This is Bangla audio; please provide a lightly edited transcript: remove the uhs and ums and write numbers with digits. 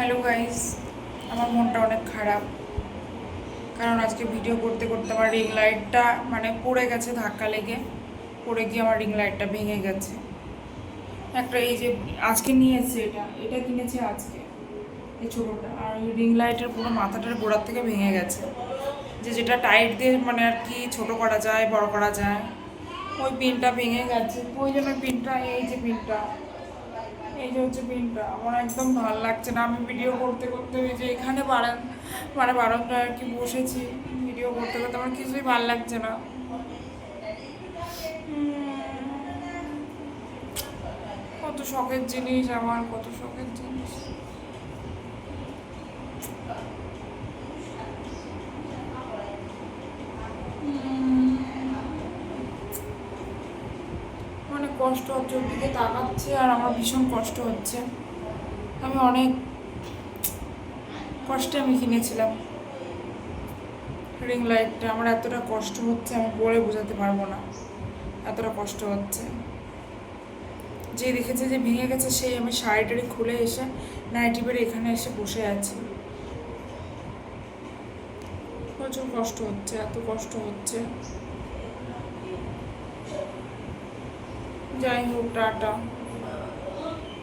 হ্যালো গাইস, আমার মনটা অনেক খারাপ। কারণ আজকে ভিডিও করতে করতে আমার রিং লাইটটা পড়ে গেছে, ধাক্কা লেগে পড়ে গিয়ে আমার রিং লাইটটা ভেঙে গেছে। একটা এই যে আজকে নিয়ে এসছে, এটা এটা কিনেছে আজকে, এই ছোটোটা। আর ওই রিং লাইটের পুরো মাথাটার গোড়ার থেকে ভেঙে গেছে। যেটা টাইট দিয়ে আর কি ছোটো করা যায়, বড় করা যায়, ওই পিনটা ভেঙে গেছে। ওই জন্য পিনটা, এই যে পিনটা, এই যে হচ্ছে পিনটা আমার একদম ভালো লাগছে না। আমি ভিডিও করতে করতে ওই যে এখানে বারান্দায় আর কি বসেছি, ভিডিও করতে করতে আমার কিছুই ভালো লাগছে না। কত শখের জিনিস আমার, কত শখের জিনিস। অনেক কষ্ট হচ্ছে, ওর দিকে তাকাচ্ছে আর আমার ভীষণ কষ্ট হচ্ছে। আমি অনেক কষ্টে আমি কিনেছিলাম রিং লাইটটা। আমার এতটা কষ্ট হচ্ছে আমি বলে বোঝাতে পারবো না, এতটা কষ্ট হচ্ছে। যে দেখেছে যে ভেঙে গেছে সেই আমি শাড়িটারি খুলে এসে নাইটি পরে এখানে এসে বসে আছি। প্রচুর কষ্ট হচ্ছে, এত কষ্ট হচ্ছে। যাই হোক, টাটা।